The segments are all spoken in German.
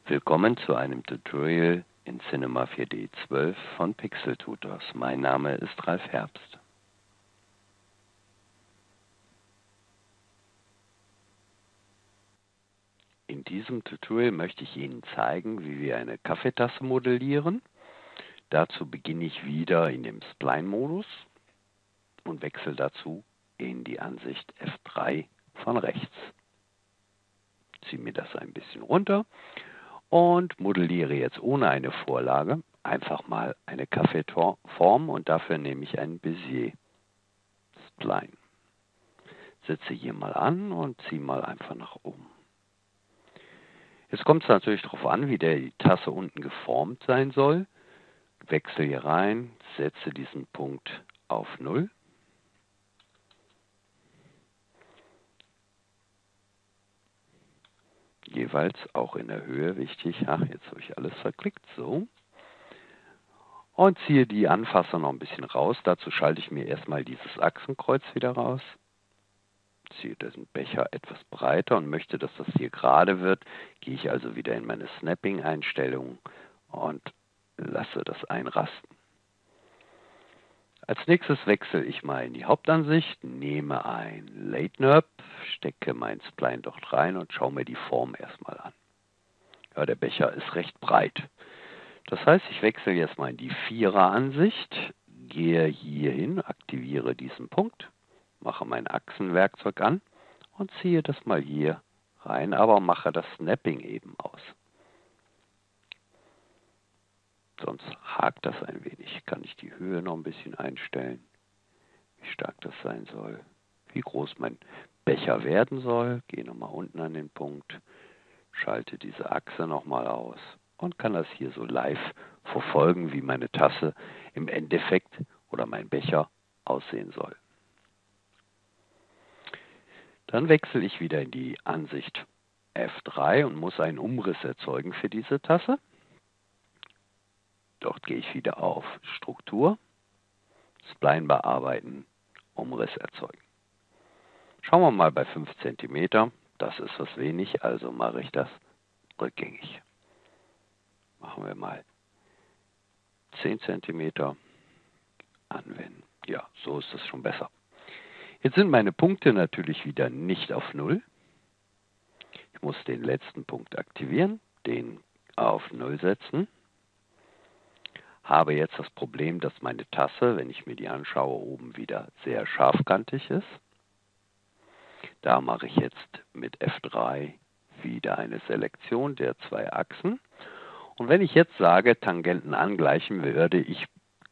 Willkommen zu einem Tutorial in Cinema 4D 12 von Pixel Tutors. Mein Name ist Ralf Herbst. In diesem Tutorial möchte ich Ihnen zeigen, wie wir eine Kaffeetasse modellieren. Dazu beginne ich wieder in dem Spline-Modus und wechsle dazu in die Ansicht F3 von rechts. Ziehe mir das ein bisschen runter und modelliere jetzt ohne eine Vorlage einfach mal eine Kaffeeform und dafür nehme ich einen Bezier Spline. Setze hier mal an und ziehe mal einfach nach oben. Jetzt kommt es natürlich darauf an, wie die Tasse unten geformt sein soll. Wechsle hier rein, setze diesen Punkt auf 0. Jeweils auch in der Höhe wichtig. Ach, jetzt habe ich alles verklickt. So. Und ziehe die Anfasser noch ein bisschen raus. Dazu schalte ich mir erstmal dieses Achsenkreuz wieder raus. Ziehe den Becher etwas breiter und möchte, dass das hier gerade wird. Gehe ich also wieder in meine Snapping-Einstellungen und lasse das einrasten. Als nächstes wechsle ich mal in die Hauptansicht, nehme ein Late NURB, stecke mein Spline dort rein und schaue mir die Form erstmal an. Ja, der Becher ist recht breit. Das heißt, ich wechsle jetzt mal in die Vierer-Ansicht, gehe hier hin, aktiviere diesen Punkt, mache mein Achsenwerkzeug an und ziehe das mal hier rein, aber mache das Snapping eben aus. Sonst hakt das ein wenig. Kann ich die Höhe noch ein bisschen einstellen, wie stark das sein soll, wie groß mein Becher werden soll. Gehe nochmal unten an den Punkt, schalte diese Achse nochmal aus und kann das hier so live verfolgen, wie meine Tasse im Endeffekt oder mein Becher aussehen soll. Dann wechsle ich wieder in die Ansicht F3 und muss einen Umriss erzeugen für diese Tasse. Dort gehe ich wieder auf Struktur, Spline bearbeiten, Umriss erzeugen. Schauen wir mal bei 5 cm. Das ist was wenig, also mache ich das rückgängig. Machen wir mal 10 cm anwenden. Ja, so ist es schon besser. Jetzt sind meine Punkte natürlich wieder nicht auf 0. Ich muss den letzten Punkt aktivieren, den auf 0 setzen. Habe jetzt das Problem, dass meine Tasse, wenn ich mir die anschaue, oben wieder sehr scharfkantig ist. Da mache ich jetzt mit F3 wieder eine Selektion der zwei Achsen. Und wenn ich jetzt sage, Tangenten angleichen, würde ich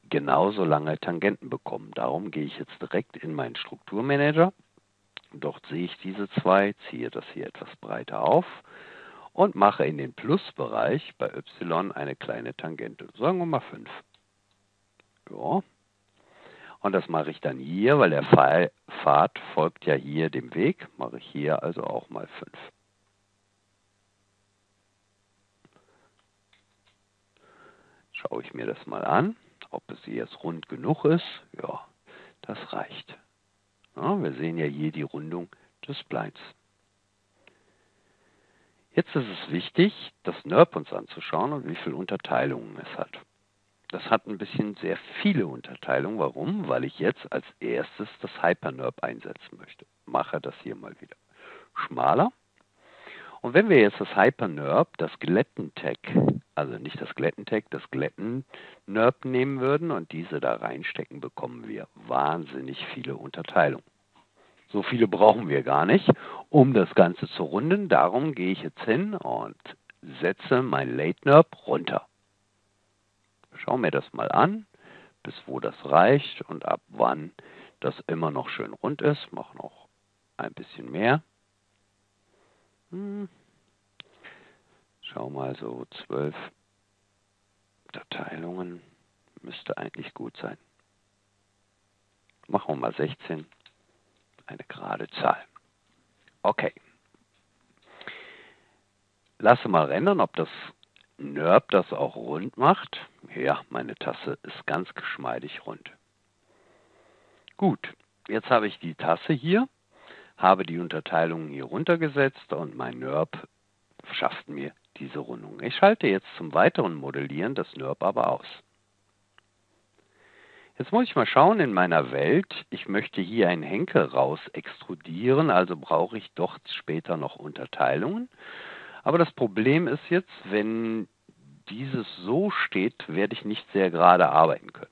genauso lange Tangenten bekommen. Darum gehe ich jetzt direkt in meinen Strukturmanager. Dort sehe ich diese zwei, ziehe das hier etwas breiter auf und mache in den Plusbereich bei Y eine kleine Tangente. Sagen wir mal 5. Ja. Und das mache ich dann hier, weil der Pfad folgt ja hier dem Weg. Mache ich hier also auch mal 5. Schaue ich mir das mal an, ob es jetzt rund genug ist. Ja, das reicht. Ja, wir sehen ja hier die Rundung des Splines. Jetzt ist es wichtig, das NURB uns anzuschauen und wie viele Unterteilungen es hat. Das hat ein bisschen sehr viele Unterteilungen. Warum? Weil ich jetzt als erstes das Hyper-NURB einsetzen möchte. Mache das hier mal wieder schmaler. Und wenn wir jetzt das Hyper-NURB, das Glätten-Tag, also nicht das Glätten-Tag, das Glätten-NURB nehmen würden und diese da reinstecken, bekommen wir wahnsinnig viele Unterteilungen. So viele brauchen wir gar nicht, um das Ganze zu runden. Darum gehe ich jetzt hin und setze mein Late NURB runter. Schau mir das mal an, bis wo das reicht und ab wann das immer noch schön rund ist. Mach noch ein bisschen mehr. Schau mal, so 12 Unterteilungen müsste eigentlich gut sein. Machen wir mal 16. Eine gerade Zahl. Okay. Lasse mal rendern, ob das NURB das auch rund macht. Ja, meine Tasse ist ganz geschmeidig rund. Gut, jetzt habe ich die Tasse hier, habe die Unterteilungen hier runtergesetzt und mein NURB schafft mir diese Rundung. Ich schalte jetzt zum weiteren Modellieren das NURB aber aus. Jetzt muss ich mal schauen in meiner Welt. Ich möchte hier einen Henkel raus extrudieren, also brauche ich dort später noch Unterteilungen. Aber das Problem ist jetzt, wenn dieses so steht, werde ich nicht sehr gerade arbeiten können.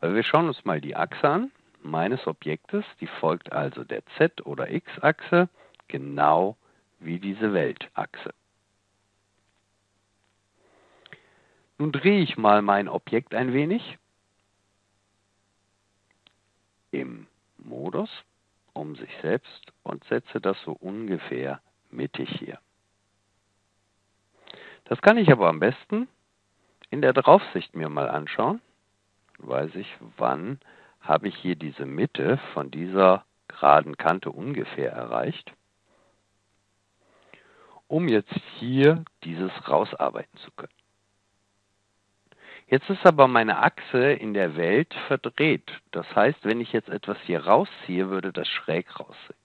Weil wir schauen uns mal die Achse an meines Objektes. Die folgt also der Z- oder X-Achse, genau wie diese Weltachse. Nun drehe ich mal mein Objekt ein wenig im Modus um sich selbst und setze das so ungefähr mittig hier. Das kann ich aber am besten in der Draufsicht mir mal anschauen. Dann weiß ich, wann habe ich hier diese Mitte von dieser geraden Kante ungefähr erreicht, um jetzt hier dieses rausarbeiten zu können. Jetzt ist aber meine Achse in der Welt verdreht. Das heißt, wenn ich jetzt etwas hier rausziehe, würde das schräg raussehen.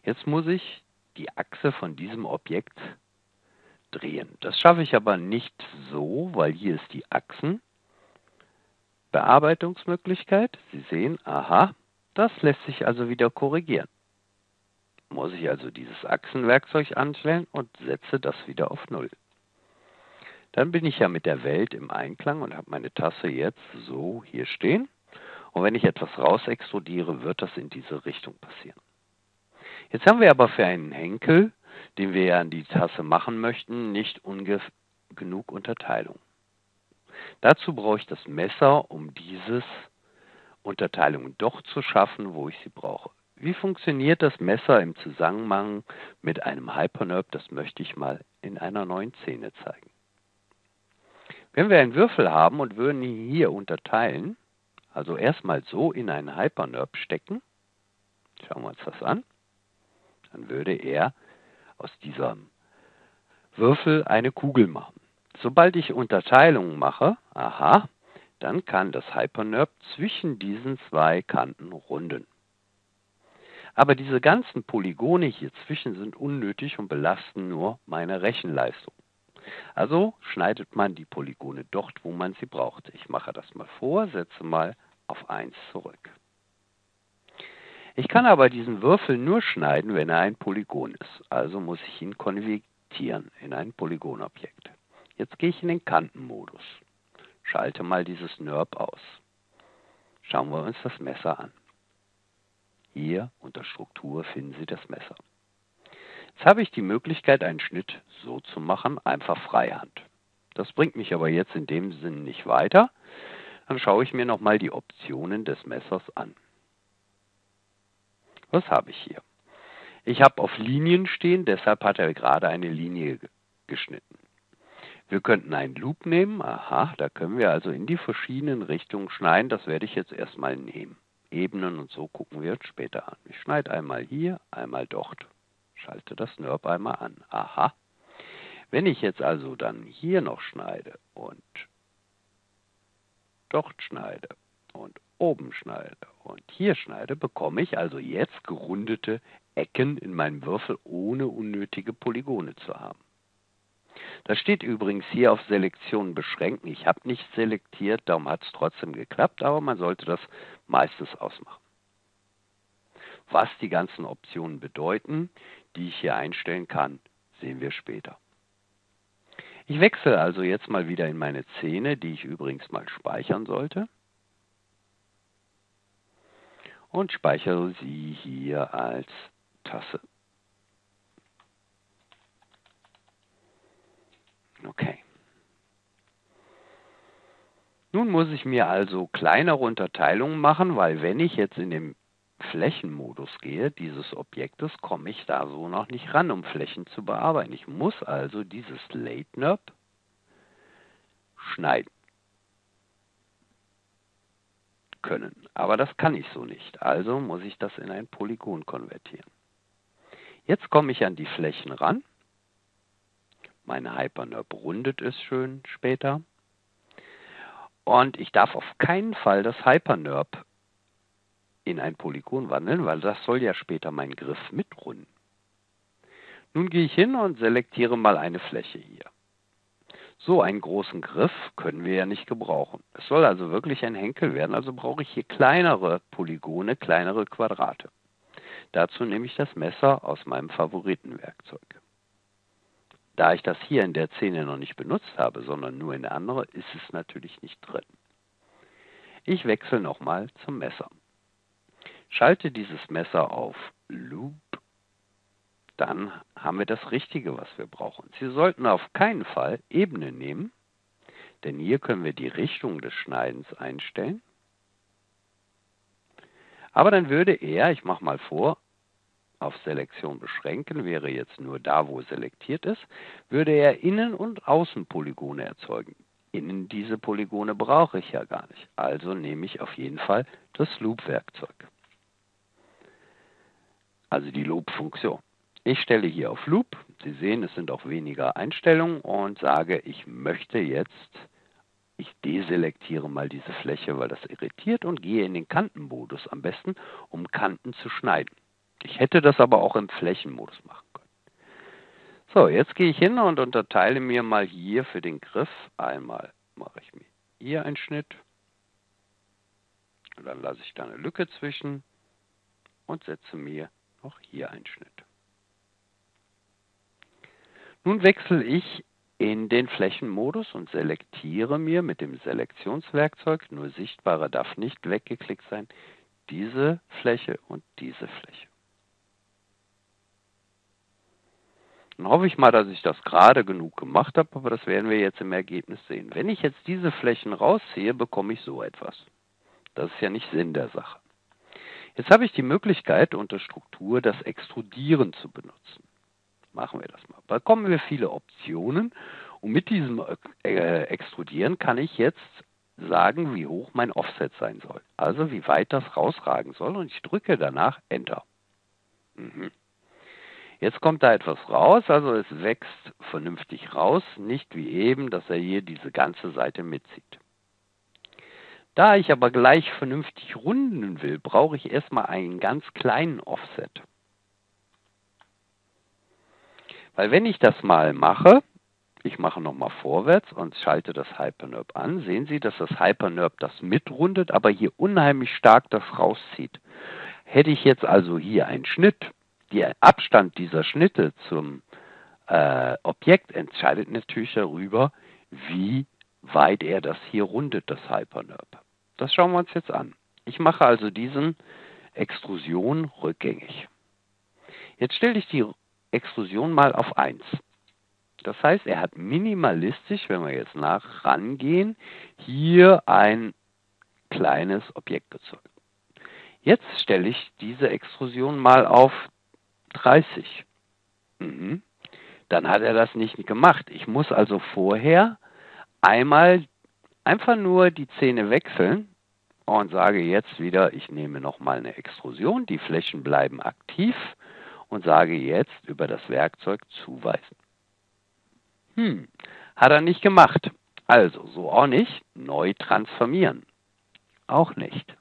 Jetzt muss ich die Achse von diesem Objekt drehen. Das schaffe ich aber nicht so, weil hier ist die Achsenbearbeitungsmöglichkeit. Sie sehen, aha, das lässt sich also wieder korrigieren. Muss ich also dieses Achsenwerkzeug anstellen und setze das wieder auf 0. Dann bin ich ja mit der Welt im Einklang und habe meine Tasse jetzt so hier stehen. Und wenn ich etwas rausextrudiere, wird das in diese Richtung passieren. Jetzt haben wir aber für einen Henkel, den wir ja an die Tasse machen möchten, nicht genug Unterteilung. Dazu brauche ich das Messer, um diese Unterteilungen doch zu schaffen, wo ich sie brauche. Wie funktioniert das Messer im Zusammenhang mit einem Hyper-NURB? Das möchte ich mal in einer neuen Szene zeigen. Wenn wir einen Würfel haben und würden ihn hier unterteilen, also erstmal so in einen Hyper-NURB stecken, schauen wir uns das an, dann würde er aus diesem Würfel eine Kugel machen. Sobald ich Unterteilungen mache, aha, dann kann das Hyper-NURB zwischen diesen zwei Kanten runden. Aber diese ganzen Polygone hier zwischen sind unnötig und belasten nur meine Rechenleistung. Also schneidet man die Polygone dort, wo man sie braucht. Ich mache das mal vor, setze mal auf 1 zurück. Ich kann aber diesen Würfel nur schneiden, wenn er ein Polygon ist. Also muss ich ihn konvertieren in ein Polygonobjekt. Jetzt gehe ich in den Kantenmodus. Schalte mal dieses NURB aus. Schauen wir uns das Messer an. Hier unter Struktur finden Sie das Messer. Jetzt habe ich die Möglichkeit, einen Schnitt so zu machen, einfach Freihand. Das bringt mich aber jetzt in dem Sinn nicht weiter. Dann schaue ich mir nochmal die Optionen des Messers an. Was habe ich hier? Ich habe auf Linien stehen, deshalb hat er gerade eine Linie geschnitten. Wir könnten einen Loop nehmen. Aha, da können wir also in die verschiedenen Richtungen schneiden. Das werde ich jetzt erstmal nehmen. Ebenen und so gucken wir uns später an. Ich schneide einmal hier, einmal dort. Schalte das NURB einmal an. Aha. Wenn ich jetzt also dann hier noch schneide und dort schneide und oben schneide und hier schneide, bekomme ich also jetzt gerundete Ecken in meinem Würfel, ohne unnötige Polygone zu haben. Das steht übrigens hier auf Selektion beschränken. Ich habe nicht selektiert, darum hat es trotzdem geklappt, aber man sollte das meistens ausmachen. Was die ganzen Optionen bedeuten, die ich hier einstellen kann, sehen wir später. Ich wechsle also jetzt mal wieder in meine Szene, die ich übrigens mal speichern sollte. Und speichere sie hier als Tasse. Okay. Nun muss ich mir also kleinere Unterteilungen machen, weil wenn ich jetzt in den Flächenmodus gehe, dieses Objektes, komme ich da so noch nicht ran, um Flächen zu bearbeiten. Ich muss also dieses Late NURB schneiden können. Aber das kann ich so nicht. Also muss ich das in ein Polygon konvertieren. Jetzt komme ich an die Flächen ran. Meine Hyper-NURB rundet es schön später. Und ich darf auf keinen Fall das Hyper-NURB in ein Polygon wandeln, weil das soll ja später mein Griff mitrunden. Nun gehe ich hin und selektiere mal eine Fläche hier. So einen großen Griff können wir ja nicht gebrauchen. Es soll also wirklich ein Henkel werden, also brauche ich hier kleinere Polygone, kleinere Quadrate. Dazu nehme ich das Messer aus meinem Favoritenwerkzeug. Da ich das hier in der Szene noch nicht benutzt habe, sondern nur in der anderen, ist es natürlich nicht drin. Ich wechsle nochmal zum Messer. Schalte dieses Messer auf Loop. Dann haben wir das Richtige, was wir brauchen. Sie sollten auf keinen Fall Ebene nehmen, denn hier können wir die Richtung des Schneidens einstellen. Aber dann würde er, ich mache mal vor, auf Selektion beschränken, wäre jetzt nur da, wo selektiert ist, würde er Innen- und Außenpolygone erzeugen. Innen diese Polygone brauche ich ja gar nicht. Also nehme ich auf jeden Fall das Loop-Werkzeug. Also die Loop-Funktion. Ich stelle hier auf Loop. Sie sehen, es sind auch weniger Einstellungen und sage, ich deselektiere mal diese Fläche, weil das irritiert und gehe in den Kantenmodus am besten, um Kanten zu schneiden. Ich hätte das aber auch im Flächenmodus machen können. So, jetzt gehe ich hin und unterteile mir mal hier für den Griff. Einmal mache ich mir hier einen Schnitt. Und dann lasse ich da eine Lücke zwischen und setze mir noch hier einen Schnitt. Nun wechsle ich in den Flächenmodus und selektiere mir mit dem Selektionswerkzeug, nur sichtbarer darf nicht weggeklickt sein, diese Fläche und diese Fläche. Dann hoffe ich mal, dass ich das gerade genug gemacht habe, aber das werden wir jetzt im Ergebnis sehen. Wenn ich jetzt diese Flächen rausziehe, bekomme ich so etwas. Das ist ja nicht Sinn der Sache. Jetzt habe ich die Möglichkeit, unter Struktur das Extrudieren zu benutzen. Machen wir das mal. Da bekommen wir viele Optionen und mit diesem Extrudieren kann ich jetzt sagen, wie hoch mein Offset sein soll. Also wie weit das rausragen soll und ich drücke danach Enter. Jetzt kommt da etwas raus, also es wächst vernünftig raus, nicht wie eben, dass er hier diese ganze Seite mitzieht. Da ich aber gleich vernünftig runden will, brauche ich erstmal einen ganz kleinen Offset. Weil wenn ich das mal mache, ich mache nochmal vorwärts und schalte das Hypernerb an, sehen Sie, dass das Hypernerb das mitrundet, aber hier unheimlich stark das rauszieht. Hätte ich jetzt also hier einen Schnitt, der Abstand dieser Schnitte zum Objekt entscheidet natürlich darüber, wie weit er das hier rundet, das Hypernerb. Das schauen wir uns jetzt an. Ich mache also diesen Extrusion rückgängig. Jetzt stelle ich die Extrusion mal auf 1. Das heißt, er hat minimalistisch, wenn wir jetzt nach rangehen, hier ein kleines Objekt erzeugt. Jetzt stelle ich diese Extrusion mal auf 30. Dann hat er das nicht gemacht. Ich muss also vorher einmal einfach nur die Zähne wechseln und sage jetzt wieder, ich nehme nochmal eine Extrusion, die Flächen bleiben aktiv und sage jetzt über das Werkzeug zuweisen. Hat er nicht gemacht. Also, so auch nicht. Neu transformieren. Auch nicht.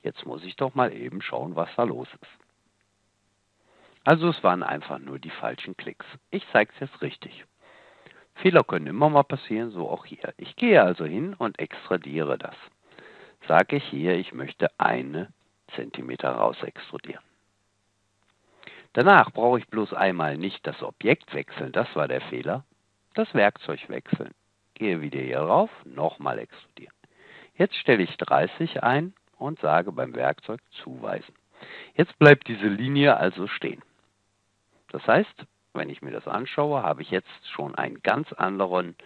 Jetzt muss ich doch mal eben schauen, was da los ist. Also es waren einfach nur die falschen Klicks. Ich zeige es jetzt richtig. Fehler können immer mal passieren, so auch hier. Ich gehe also hin und extrudiere das. Sage ich hier, ich möchte 1 Zentimeter raus extrudieren. Danach brauche ich bloß einmal nicht das Objekt wechseln, das war der Fehler, das Werkzeug wechseln. Gehe wieder hier rauf, nochmal extrudieren. Jetzt stelle ich 30 ein und sage beim Werkzeug zuweisen. Jetzt bleibt diese Linie also stehen. Das heißt, wenn ich mir das anschaue, habe ich jetzt schon einen ganz anderen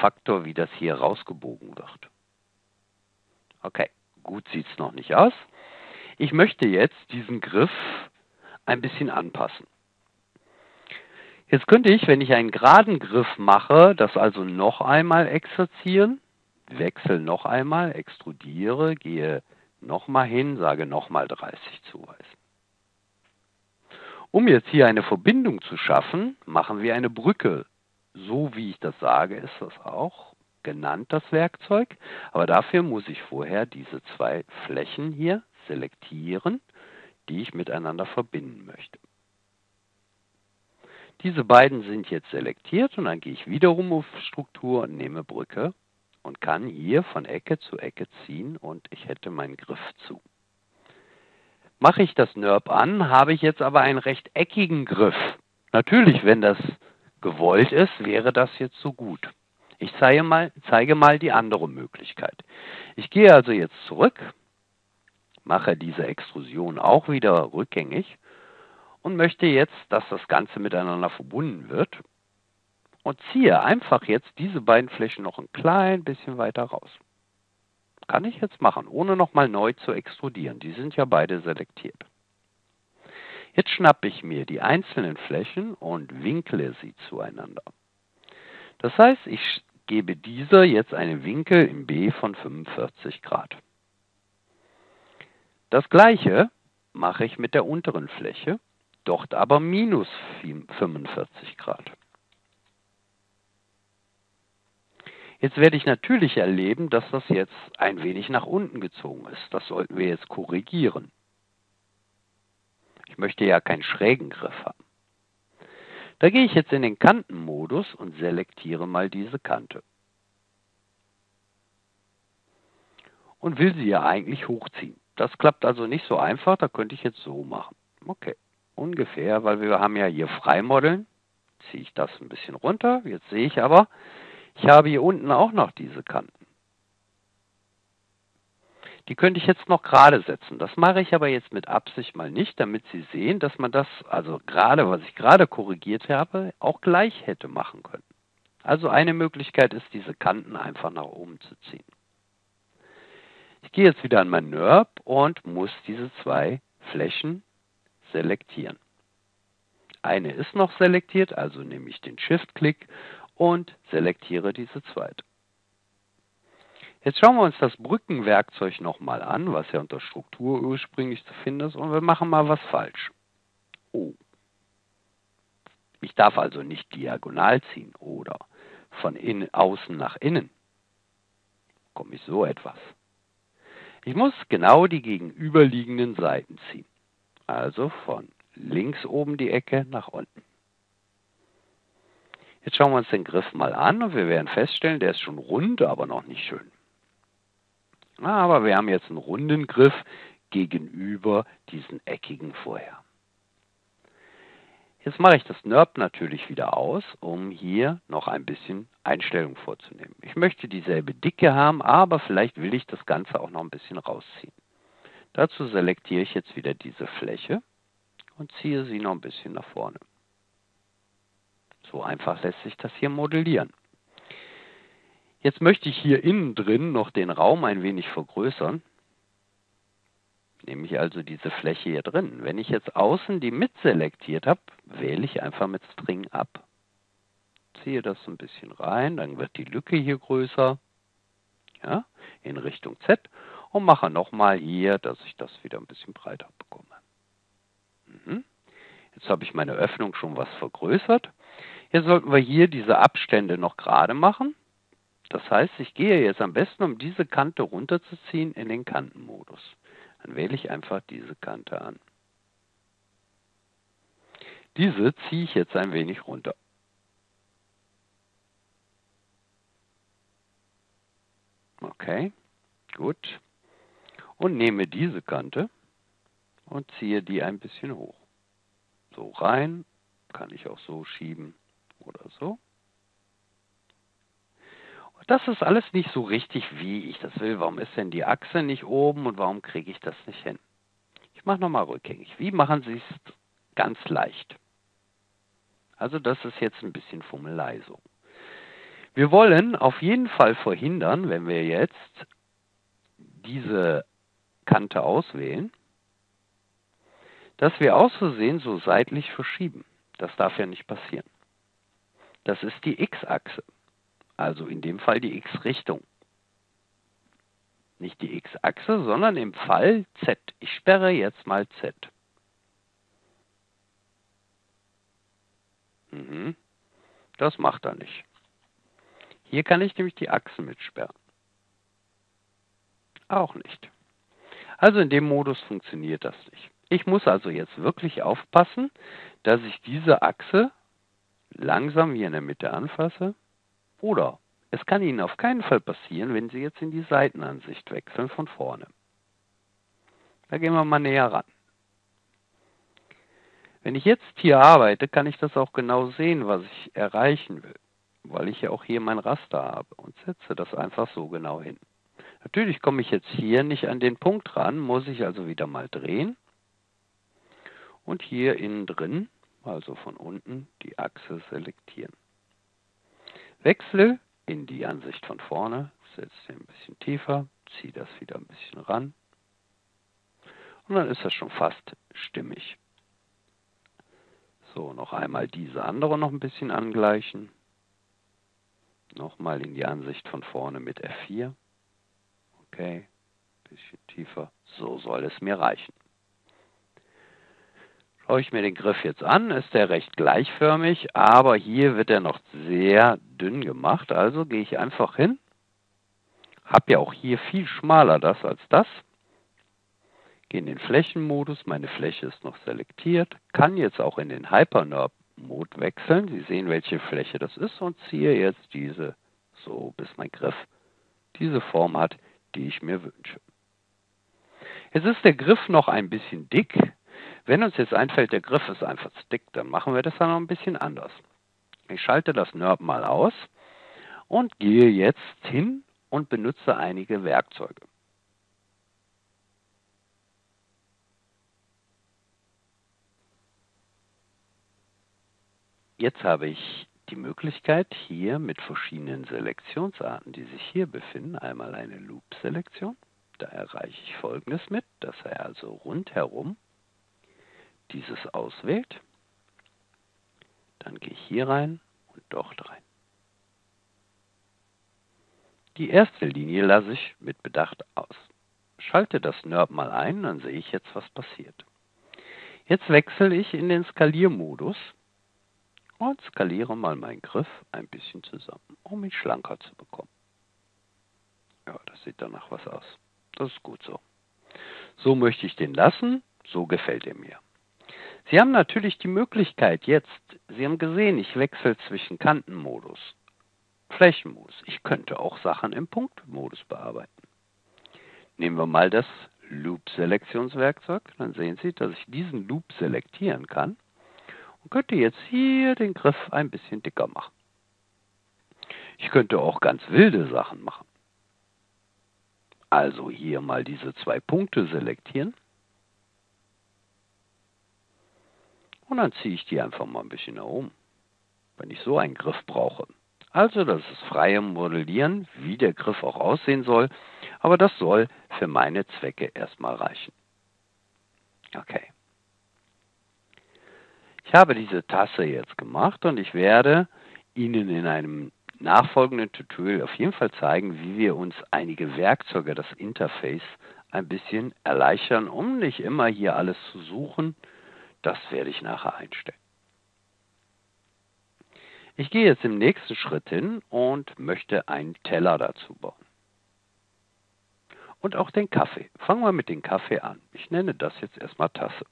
Faktor, wie das hier rausgebogen wird. Okay, gut sieht es noch nicht aus. Ich möchte jetzt diesen Griff ein bisschen anpassen. Jetzt könnte ich, wenn ich einen geraden Griff mache, das also noch einmal exerzieren, wechsle noch einmal, extrudiere, gehe nochmal hin, sage nochmal 30 zuweisen. Um jetzt hier eine Verbindung zu schaffen, machen wir eine Brücke. So wie ich das sage, ist das auch genannt, das Werkzeug. Aber dafür muss ich vorher diese 2 Flächen hier selektieren, die ich miteinander verbinden möchte. Diese beiden sind jetzt selektiert und dann gehe ich wiederum auf Struktur und nehme Brücke und kann hier von Ecke zu Ecke ziehen und ich hätte meinen Griff zu. Mache ich das NURB an, habe ich jetzt aber einen rechteckigen Griff. Natürlich, wenn das gewollt ist, wäre das jetzt so gut. Ich zeige mal die andere Möglichkeit. Ich gehe also jetzt zurück, mache diese Extrusion auch wieder rückgängig und möchte jetzt, dass das Ganze miteinander verbunden wird und ziehe einfach jetzt diese beiden Flächen noch ein klein bisschen weiter raus. Kann ich jetzt machen, ohne nochmal neu zu extrudieren. Die sind ja beide selektiert. Jetzt schnappe ich mir die einzelnen Flächen und winkle sie zueinander. Das heißt, ich gebe dieser jetzt einen Winkel in B von 45 Grad. Das gleiche mache ich mit der unteren Fläche, dort aber minus 45 Grad. Jetzt werde ich natürlich erleben, dass das jetzt ein wenig nach unten gezogen ist. Das sollten wir jetzt korrigieren. Ich möchte ja keinen schrägen Griff haben. Da gehe ich jetzt in den Kantenmodus und selektiere mal diese Kante. Und will sie ja eigentlich hochziehen. Das klappt also nicht so einfach, da könnte ich jetzt so machen. Okay, ungefähr, weil wir haben ja hier Freimodeln. Ziehe ich das ein bisschen runter. Jetzt sehe ich aber, ich habe hier unten auch noch diese Kanten. Die könnte ich jetzt noch gerade setzen. Das mache ich aber jetzt mit Absicht mal nicht, damit Sie sehen, dass man das, also gerade, was ich gerade korrigiert habe, auch gleich hätte machen können. Also eine Möglichkeit ist, diese Kanten einfach nach oben zu ziehen. Ich gehe jetzt wieder an mein NURB und muss diese zwei Flächen selektieren. Eine ist noch selektiert, also nehme ich den Shift-Klick und selektiere diese zweite. Jetzt schauen wir uns das Brückenwerkzeug nochmal an, was ja unter Struktur ursprünglich zu finden ist, und wir machen mal was falsch. Oh. Ich darf also nicht diagonal ziehen oder von außen nach innen. Komme ich so etwas. Ich muss genau die gegenüberliegenden Seiten ziehen. Also von links oben die Ecke nach unten. Jetzt schauen wir uns den Griff mal an und wir werden feststellen, der ist schon rund, aber noch nicht schön. Aber wir haben jetzt einen runden Griff gegenüber diesen eckigen vorher. Jetzt mache ich das NURB natürlich wieder aus, um hier noch ein bisschen Einstellung vorzunehmen. Ich möchte dieselbe Dicke haben, aber vielleicht will ich das Ganze auch noch ein bisschen rausziehen. Dazu selektiere ich jetzt wieder diese Fläche und ziehe sie noch ein bisschen nach vorne. So einfach lässt sich das hier modellieren. Jetzt möchte ich hier innen drin noch den Raum ein wenig vergrößern. Nehme ich also diese Fläche hier drin. Wenn ich jetzt außen die mitselektiert habe, wähle ich einfach mit String ab. Ziehe das ein bisschen rein, dann wird die Lücke hier größer, ja, in Richtung Z, und mache nochmal hier, dass ich das wieder ein bisschen breiter bekomme. Jetzt habe ich meine Öffnung schon was vergrößert. Jetzt sollten wir hier diese Abstände noch gerade machen. Das heißt, ich gehe jetzt am besten, um diese Kante runterzuziehen, in den Kantenmodus. Dann wähle ich einfach diese Kante an. Diese ziehe ich jetzt ein wenig runter. Okay, gut. Und nehme diese Kante und ziehe die ein bisschen hoch. So rein, kann ich auch so schieben oder so. Das ist alles nicht so richtig, wie ich das will. Warum ist denn die Achse nicht oben und warum kriege ich das nicht hin? Ich mache nochmal rückgängig. Wie machen Sie es ganz leicht? Also das ist jetzt ein bisschen Fummelei so. Wir wollen auf jeden Fall verhindern, wenn wir jetzt diese Kante auswählen, dass wir aus Versehen so seitlich verschieben. Das darf ja nicht passieren. Das ist die X-Achse. Also in dem Fall die X-Richtung. Nicht die X-Achse, sondern im Fall Z. Ich sperre jetzt mal Z. Das macht er nicht. Hier kann ich nämlich die Achsen mitsperren. Auch nicht. Also in dem Modus funktioniert das nicht. Ich muss also jetzt wirklich aufpassen, dass ich diese Achse langsam hier in der Mitte anfasse. Oder es kann Ihnen auf keinen Fall passieren, wenn Sie jetzt in die Seitenansicht wechseln von vorne. Da gehen wir mal näher ran. Wenn ich jetzt hier arbeite, kann ich das auch genau sehen, was ich erreichen will, weil ich ja auch hier mein Raster habe und setze das einfach so genau hin. Natürlich komme ich jetzt hier nicht an den Punkt ran, muss ich also wieder mal drehen und hier innen drin, also von unten, die Achse selektieren. Wechsle in die Ansicht von vorne, setze den ein bisschen tiefer, ziehe das wieder ein bisschen ran und dann ist das schon fast stimmig. So, noch einmal diese andere noch ein bisschen angleichen. Nochmal in die Ansicht von vorne mit F4. Okay, bisschen tiefer. So soll es mir reichen. Schaue ich mir den Griff jetzt an, ist der recht gleichförmig, aber hier wird er noch sehr dünn gemacht. Also gehe ich einfach hin. Habe ja auch hier viel schmaler das als das. Gehe in den Flächenmodus, meine Fläche ist noch selektiert. Kann jetzt auch in den Hyper-NURB-Mode wechseln. Sie sehen, welche Fläche das ist und ziehe jetzt diese so, bis mein Griff diese Form hat, die ich mir wünsche. Jetzt ist der Griff noch ein bisschen dick. Wenn uns jetzt einfällt, der Griff ist einfach zu dick, dann machen wir das dann noch ein bisschen anders. Ich schalte das NURB mal aus und gehe jetzt hin und benutze einige Werkzeuge. Jetzt habe ich die Möglichkeit, hier mit verschiedenen Selektionsarten, die sich hier befinden, einmal eine Loop-Selektion. Da erreiche ich Folgendes mit, dass er also rundherum dieses auswählt. Dann gehe ich hier rein und dort rein. Die erste Linie lasse ich mit Bedacht aus. Schalte das NURB mal ein, dann sehe ich jetzt, was passiert. Jetzt wechsle ich in den Skaliermodus und skaliere mal meinen Griff ein bisschen zusammen, um ihn schlanker zu bekommen. Ja, das sieht danach was aus. Das ist gut so. So möchte ich den lassen, so gefällt er mir. Sie haben natürlich die Möglichkeit jetzt, Sie haben gesehen, ich wechsle zwischen Kantenmodus, Flächenmodus. Ich könnte auch Sachen im Punktmodus bearbeiten. Nehmen wir mal das Loop-Selektionswerkzeug, dann sehen Sie, dass ich diesen Loop selektieren kann und könnte jetzt hier den Griff ein bisschen dicker machen. Ich könnte auch ganz wilde Sachen machen. Also hier mal diese 2 Punkte selektieren. Und dann ziehe ich die einfach mal ein bisschen nach oben, wenn ich so einen Griff brauche. Also das ist freie Modellieren, wie der Griff auch aussehen soll. Aber das soll für meine Zwecke erstmal reichen. Okay. Ich habe diese Tasse jetzt gemacht und ich werde Ihnen in einem nachfolgenden Tutorial auf jeden Fall zeigen, wie wir uns einige Werkzeuge, das Interface, ein bisschen erleichtern, um nicht immer hier alles zu suchen. Das werde ich nachher einstellen. Ich gehe jetzt im nächsten Schritt hin und möchte einen Teller dazu bauen. Und auch den Kaffee. Fangen wir mit dem Kaffee an. Ich nenne das jetzt erstmal Tasse.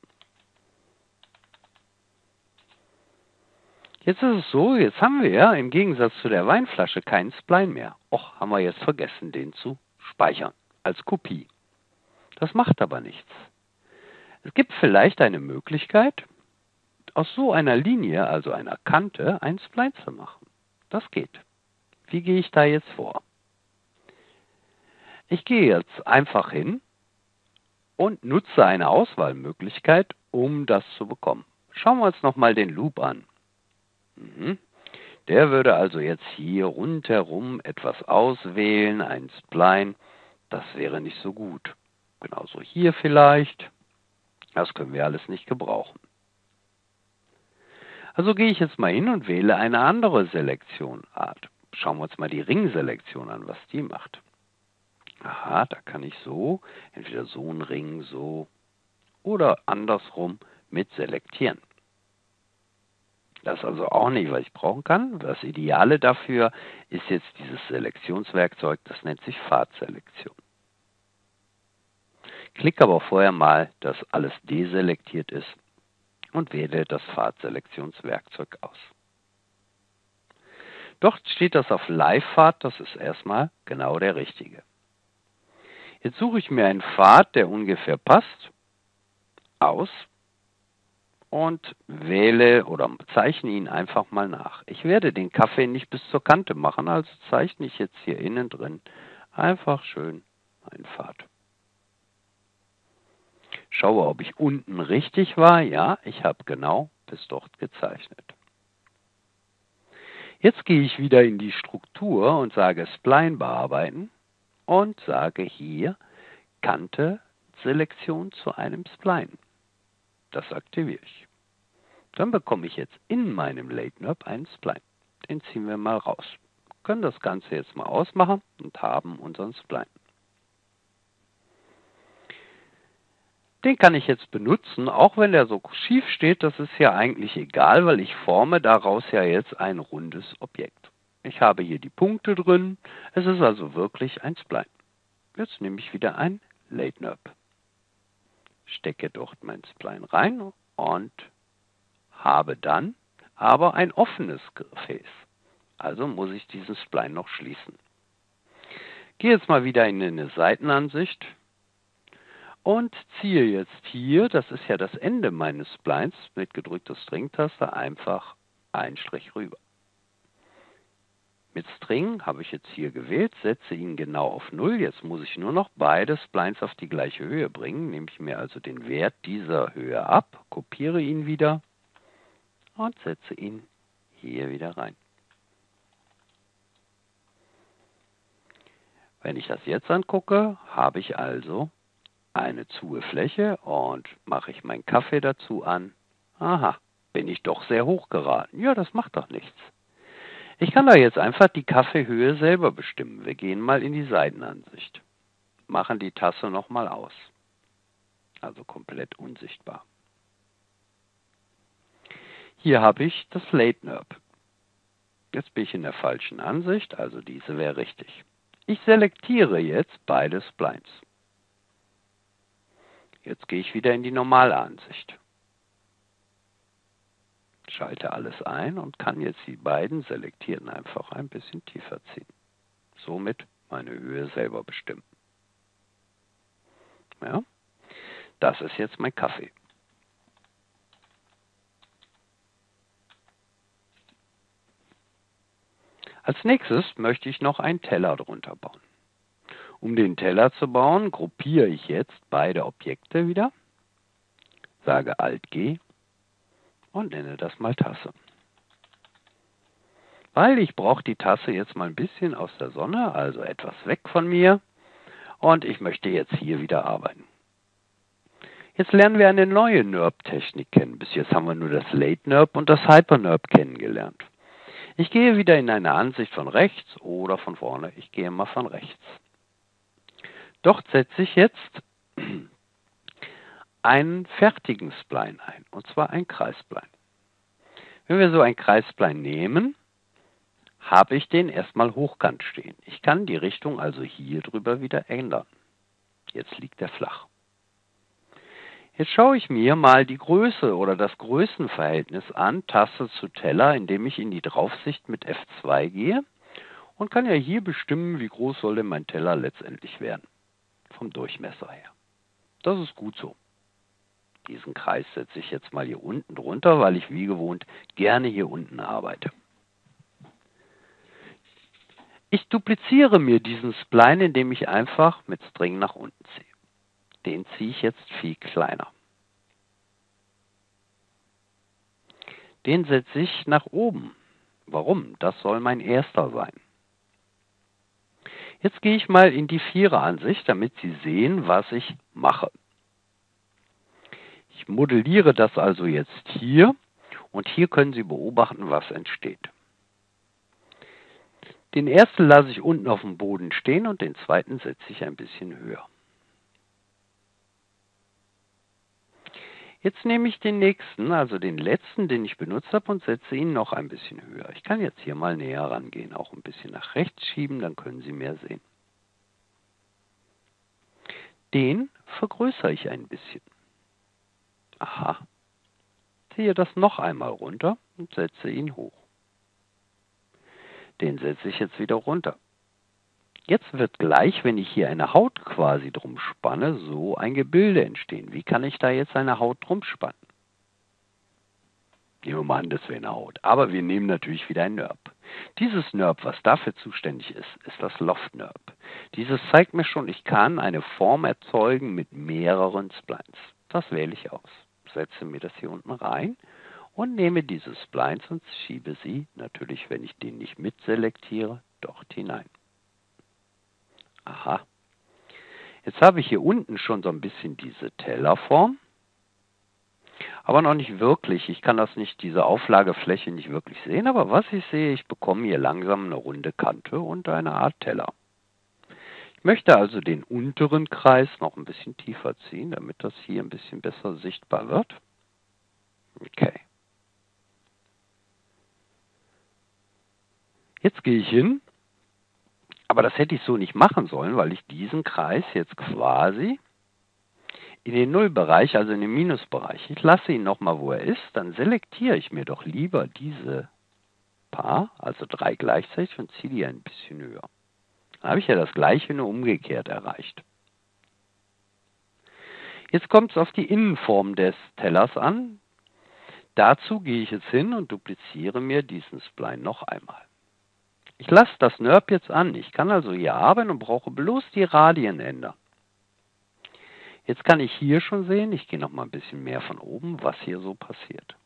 Jetzt ist es so, jetzt haben wir ja im Gegensatz zu der Weinflasche keinen Spline mehr. Och, haben wir jetzt vergessen, den zu speichern als Kopie. Das macht aber nichts. Es gibt vielleicht eine Möglichkeit, aus so einer Linie, also einer Kante, einen Spline zu machen. Das geht. Wie gehe ich da jetzt vor? Ich gehe jetzt einfach hin und nutze eine Auswahlmöglichkeit, um das zu bekommen. Schauen wir uns nochmal den Loop an. Der würde also jetzt hier rundherum etwas auswählen, einen Spline. Das wäre nicht so gut. Genauso hier vielleicht. Das können wir alles nicht gebrauchen. Also gehe ich jetzt mal hin und wähle eine andere Selektionart. Schauen wir uns mal die Ringselektion an, was die macht. Aha, da kann ich so, entweder so einen Ring, so oder andersrum mit selektieren. Das ist also auch nicht, was ich brauchen kann. Das Ideale dafür ist jetzt dieses Selektionswerkzeug, das nennt sich Pfadselektion. Klicke aber vorher mal, dass alles deselektiert ist und wähle das Pfadselektionswerkzeug aus. Dort steht das auf Live-Pfad, das ist erstmal genau der richtige. Jetzt suche ich mir einen Pfad, der ungefähr passt, aus und wähle oder zeichne ihn einfach mal nach. Ich werde den Kaffee nicht bis zur Kante machen, also zeichne ich jetzt hier innen drin einfach schön einen Pfad. Schaue, ob ich unten richtig war. Ja, ich habe genau bis dort gezeichnet. Jetzt gehe ich wieder in die Struktur und sage Spline bearbeiten und sage hier Kante Selektion zu einem Spline. Das aktiviere ich. Dann bekomme ich jetzt in meinem Late NURB einen Spline. Den ziehen wir mal raus. Wir können das Ganze jetzt mal ausmachen und haben unseren Spline. Den kann ich jetzt benutzen, auch wenn der so schief steht, das ist ja eigentlich egal, weil ich forme daraus ja jetzt ein rundes Objekt. Ich habe hier die Punkte drin, es ist also wirklich ein Spline. Jetzt nehme ich wieder ein Late NURB. Stecke dort mein Spline rein und habe dann aber ein offenes Gefäß. Also muss ich diesen Spline noch schließen. Gehe jetzt mal wieder in eine Seitenansicht und ziehe jetzt hier, das ist ja das Ende meines Splines, mit gedrückter String-Taste einfach einen Strich rüber. Mit String habe ich jetzt hier gewählt, setze ihn genau auf 0. Jetzt muss ich nur noch beide Splines auf die gleiche Höhe bringen. Nehme ich mir also den Wert dieser Höhe ab, kopiere ihn wieder und setze ihn hier wieder rein. Wenn ich das jetzt angucke, habe ich also eine zuge Fläche und mache ich meinen Kaffee dazu an. Aha, bin ich doch sehr hoch geraten. Ja, das macht doch nichts. Ich kann da jetzt einfach die Kaffeehöhe selber bestimmen. Wir gehen mal in die Seitenansicht. Machen die Tasse nochmal aus. Also komplett unsichtbar. Hier habe ich das Late NURB. Jetzt bin ich in der falschen Ansicht, also diese wäre richtig. Ich selektiere jetzt beide Splines. Jetzt gehe ich wieder in die normale Ansicht. Schalte alles ein und kann jetzt die beiden Selektierten einfach ein bisschen tiefer ziehen. Somit meine Höhe selber bestimmen. Ja, das ist jetzt mein Kaffee. Als nächstes möchte ich noch einen Teller drunter bauen. Um den Teller zu bauen, gruppiere ich jetzt beide Objekte wieder, sage Alt-G und nenne das mal Tasse. Weil ich brauche die Tasse jetzt mal ein bisschen aus der Sonne, also etwas weg von mir, und ich möchte jetzt hier wieder arbeiten. Jetzt lernen wir eine neue NURB-Technik kennen. Bis jetzt haben wir nur das Late NURB und das Hyper NURB kennengelernt. Ich gehe wieder in eine Ansicht von rechts oder von vorne. Ich gehe mal von rechts. Dort setze ich jetzt einen fertigen Spline ein, und zwar ein Kreisspline. Wenn wir so einen Kreisspline nehmen, habe ich den erstmal hochkant stehen. Ich kann die Richtung also hier drüber wieder ändern. Jetzt liegt er flach. Jetzt schaue ich mir mal die Größe oder das Größenverhältnis an, Taste zu Teller, indem ich in die Draufsicht mit F2 gehe und kann ja hier bestimmen, wie groß soll denn mein Teller letztendlich werden, vom Durchmesser her. Das ist gut so. Diesen Kreis setze ich jetzt mal hier unten drunter, weil ich wie gewohnt gerne hier unten arbeite. Ich dupliziere mir diesen Spline, indem ich einfach mit String nach unten ziehe. Den ziehe ich jetzt viel kleiner. Den setze ich nach oben. Warum? Das soll mein erster sein. Jetzt gehe ich mal in die Vierer-Ansicht, damit Sie sehen, was ich mache. Ich modelliere das also jetzt hier und hier können Sie beobachten, was entsteht. Den ersten lasse ich unten auf dem Boden stehen und den zweiten setze ich ein bisschen höher. Jetzt nehme ich den nächsten, also den letzten, den ich benutzt habe, und setze ihn noch ein bisschen höher. Ich kann jetzt hier mal näher rangehen, auch ein bisschen nach rechts schieben, dann können Sie mehr sehen. Den vergrößere ich ein bisschen. Aha. Ziehe das noch einmal runter und setze ihn hoch. Den setze ich jetzt wieder runter. Jetzt wird gleich, wenn ich hier eine Haut quasi drum spanne, so ein Gebilde entstehen. Wie kann ich da jetzt eine Haut drum spannen? Nehmen wir mal an, das wäre eine Haut. Aber wir nehmen natürlich wieder ein NURB. Dieses NURB, was dafür zuständig ist, ist das Loft NURB. Dieses zeigt mir schon, ich kann eine Form erzeugen mit mehreren Splines. Das wähle ich aus. Setze mir das hier unten rein und nehme diese Splines und schiebe sie, natürlich, wenn ich den nicht mitselektiere, dort hinein. Aha. Jetzt habe ich hier unten schon so ein bisschen diese Tellerform, aber noch nicht wirklich. Ich kann das nicht, diese Auflagefläche nicht wirklich sehen, aber was ich sehe, ich bekomme hier langsam eine runde Kante und eine Art Teller. Ich möchte also den unteren Kreis noch ein bisschen tiefer ziehen, damit das hier ein bisschen besser sichtbar wird. Okay. Jetzt gehe ich hin, aber das hätte ich so nicht machen sollen, weil ich diesen Kreis jetzt quasi in den Nullbereich, also in den Minusbereich, ich lasse ihn nochmal, wo er ist, dann selektiere ich mir doch lieber diese paar, also 3 gleichzeitig und ziehe die ein bisschen höher. Dann habe ich ja das gleiche nur umgekehrt erreicht. Jetzt kommt es auf die Innenform des Tellers an. Dazu gehe ich jetzt hin und dupliziere mir diesen Spline noch einmal. Ich lasse das NURB jetzt an. Ich kann also hier arbeiten und brauche bloß die Radien ändern. Jetzt kann ich hier schon sehen, ich gehe noch mal ein bisschen mehr von oben, was hier so passiert.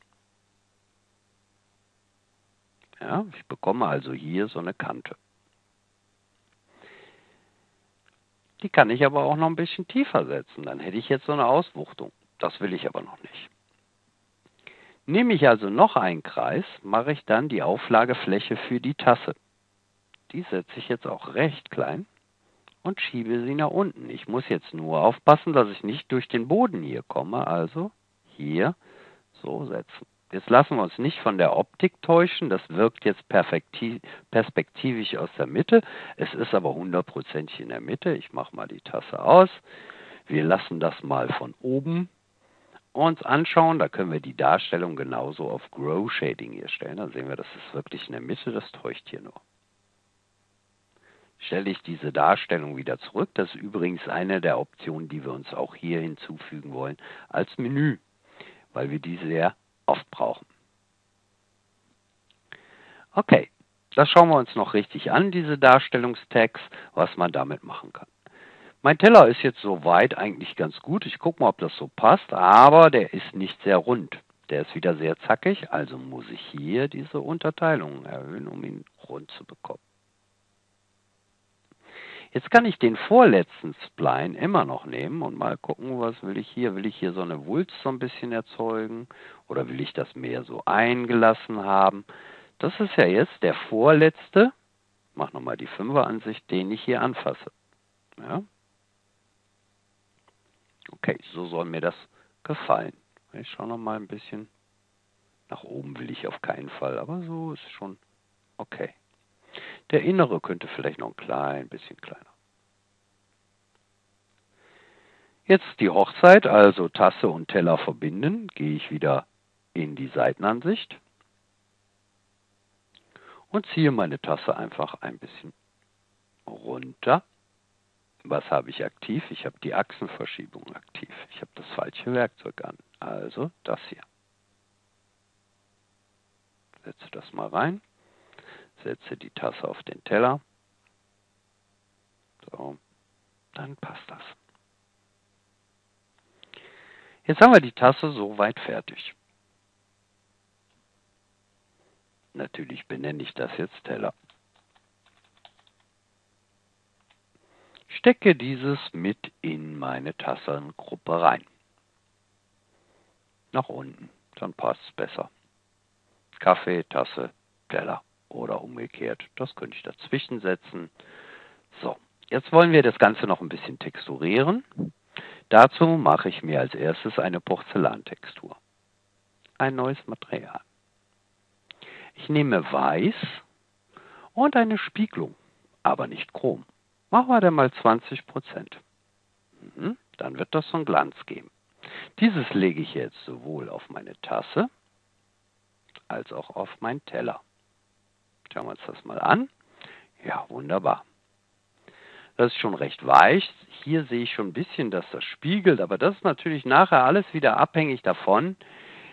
Ja, ich bekomme also hier so eine Kante. Die kann ich aber auch noch ein bisschen tiefer setzen. Dann hätte ich jetzt so eine Auswuchtung. Das will ich aber noch nicht. Nehme ich also noch einen Kreis, mache ich dann die Auflagefläche für die Tasse. Die setze ich jetzt auch recht klein und schiebe sie nach unten. Ich muss jetzt nur aufpassen, dass ich nicht durch den Boden hier komme. Also hier so setzen. Jetzt lassen wir uns nicht von der Optik täuschen. Das wirkt jetzt perspektivisch aus der Mitte. Es ist aber 100% in der Mitte. Ich mache mal die Tasse aus. Wir lassen das mal von oben uns anschauen. Da können wir die Darstellung genauso auf Grow Shading hier stellen. Dann sehen wir, das ist wirklich in der Mitte. Das täuscht hier nur. Stelle ich diese Darstellung wieder zurück. Das ist übrigens eine der Optionen, die wir uns auch hier hinzufügen wollen als Menü, weil wir die sehr oft brauchen. Okay, das schauen wir uns noch richtig an, diese Darstellungstags, was man damit machen kann. Mein Teller ist jetzt soweit eigentlich ganz gut. Ich gucke mal, ob das so passt, aber der ist nicht sehr rund. Der ist wieder sehr zackig, also muss ich hier diese Unterteilungen erhöhen, um ihn rund zu bekommen. Jetzt kann ich den vorletzten Spline immer noch nehmen und mal gucken, was will ich hier? Will ich hier so eine Wulst so ein bisschen erzeugen oder will ich das mehr so eingelassen haben? Das ist ja jetzt der vorletzte, ich mache nochmal die 5er-Ansicht, den ich hier anfasse. Ja? Okay, so soll mir das gefallen. Ich schaue nochmal ein bisschen, nach oben will ich auf keinen Fall, aber so ist schon okay. Der innere könnte vielleicht noch ein klein bisschen kleiner. Jetzt die Hochzeit, also Tasse und Teller verbinden, gehe ich wieder in die Seitenansicht und ziehe meine Tasse einfach ein bisschen runter. Was habe ich aktiv? Ich habe die Achsenverschiebung aktiv. Ich habe das falsche Werkzeug an, also das hier. Setze das mal rein. Setze die Tasse auf den Teller. So, dann passt das. Jetzt haben wir die Tasse soweit fertig. Natürlich benenne ich das jetzt Teller. Stecke dieses mit in meine Tassengruppe rein. Nach unten, dann passt es besser. Kaffee, Tasse, Teller. Oder umgekehrt. Das könnte ich dazwischen setzen. So, jetzt wollen wir das Ganze noch ein bisschen texturieren. Dazu mache ich mir als erstes eine Porzellantextur. Ein neues Material. Ich nehme Weiß und eine Spiegelung, aber nicht Chrom. Machen wir dann mal 20%. Dann wird das so einen Glanz geben. Dieses lege ich jetzt sowohl auf meine Tasse als auch auf meinen Teller. Schauen wir uns das mal an. Ja, wunderbar. Das ist schon recht weich. Hier sehe ich schon ein bisschen, dass das spiegelt, aber das ist natürlich nachher alles wieder abhängig davon,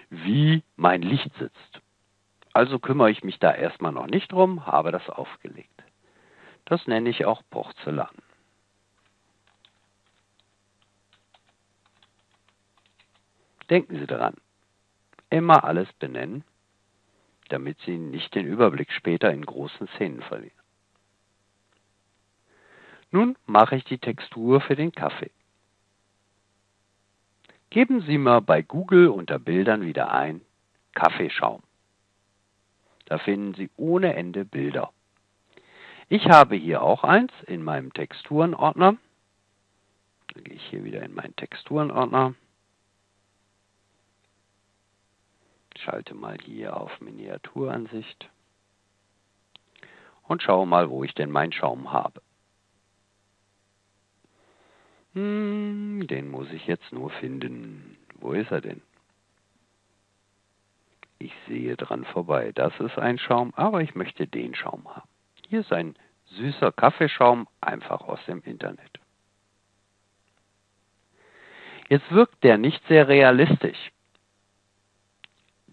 wie mein Licht sitzt. Also kümmere ich mich da erstmal noch nicht drum, habe das aufgelegt. Das nenne ich auch Porzellan. Denken Sie daran, immer alles benennen, damit Sie nicht den Überblick später in großen Szenen verlieren. Nun mache ich die Textur für den Kaffee. Geben Sie mal bei Google unter Bildern wieder ein Kaffeeschaum. Da finden Sie ohne Ende Bilder. Ich habe hier auch eins in meinem Texturenordner. Dann gehe ich hier wieder in meinen Texturenordner. Schalte mal hier auf Miniaturansicht und schaue mal, wo ich denn meinen Schaum habe. Den muss ich jetzt nur finden. Wo ist er denn? Ich sehe dran vorbei. Das ist ein Schaum, aber ich möchte den Schaum haben. Hier ist ein süßer Kaffeeschaum, einfach aus dem Internet. Jetzt wirkt der nicht sehr realistisch.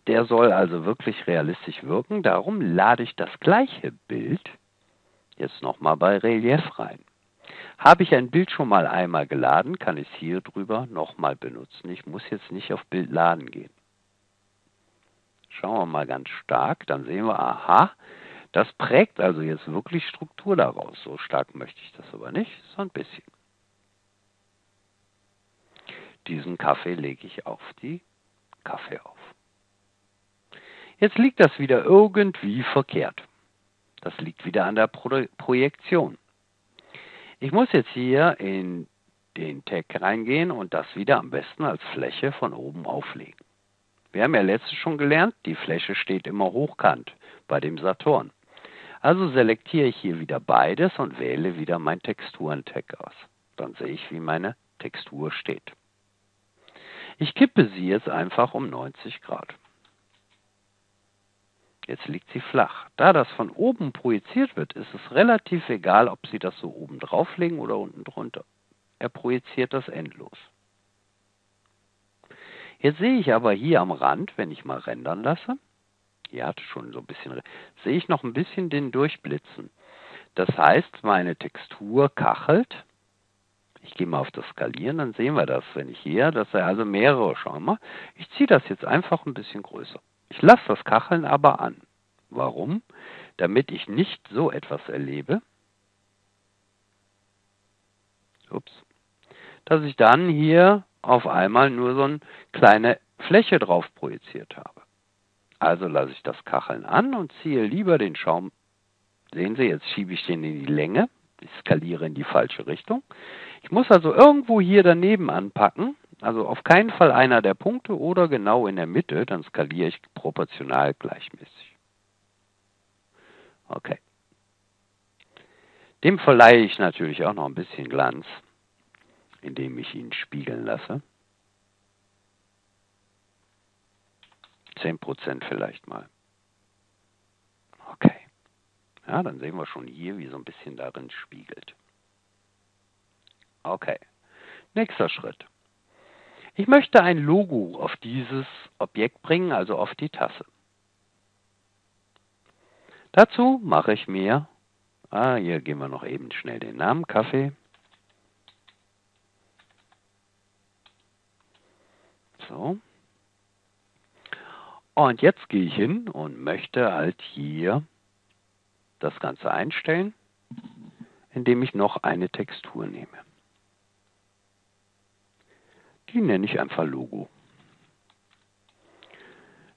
Der soll also wirklich realistisch wirken. Darum lade ich das gleiche Bild jetzt nochmal bei Relief rein. Habe ich ein Bild schon mal einmal geladen, kann ich es hier drüber nochmal benutzen. Ich muss jetzt nicht auf Bild laden gehen. Schauen wir mal ganz stark, dann sehen wir, aha, das prägt also jetzt wirklich Struktur daraus. So stark möchte ich das aber nicht, so ein bisschen. Diesen Kaffee lege ich auf die Kaffee auf. Jetzt liegt das wieder irgendwie verkehrt. Das liegt wieder an der Projektion. Ich muss jetzt hier in den Tag reingehen und das wieder am besten als Fläche von oben auflegen. Wir haben ja letztens schon gelernt, die Fläche steht immer hochkant bei dem Saturn. Also selektiere ich hier wieder beides und wähle wieder mein Texturen-Tag aus. Dann sehe ich, wie meine Textur steht. Ich kippe sie jetzt einfach um 90 Grad. Jetzt liegt sie flach. Da das von oben projiziert wird, ist es relativ egal, ob Sie das so oben drauflegen oder unten drunter. Er projiziert das endlos. Jetzt sehe ich aber hier am Rand, wenn ich mal rendern lasse, hier hat schon so ein bisschen, sehe ich noch ein bisschen den Durchblitzen. Das heißt, meine Textur kachelt. Ich gehe mal auf das Skalieren, dann sehen wir das, wenn ich hier, dass er also mehrere, schauen wir mal. Ich ziehe das jetzt einfach ein bisschen größer. Ich lasse das Kacheln aber an. Warum? Damit ich nicht so etwas erlebe, dass ich dann hier auf einmal nur so eine kleine Fläche drauf projiziert habe. Also lasse ich das Kacheln an und ziehe lieber den Schaum. Sehen Sie, jetzt schiebe ich den in die Länge. Ich skaliere in die falsche Richtung. Ich muss also irgendwo hier daneben anpacken. Also auf keinen Fall einer der Punkte oder genau in der Mitte. Dann skaliere ich proportional gleichmäßig. Okay. Dem verleihe ich natürlich auch noch ein bisschen Glanz, indem ich ihn spiegeln lasse. 10% vielleicht mal. Okay. Ja, dann sehen wir schon hier, wie so ein bisschen darin spiegelt. Okay. Nächster Schritt. Ich möchte ein Logo auf dieses Objekt bringen, also auf die Tasse. Dazu mache ich mir, hier geben wir noch eben schnell den Namen, Kaffee. So. Und jetzt gehe ich hin und möchte halt hier das Ganze einstellen, indem ich noch eine Textur nehme. Die nenne ich einfach Logo.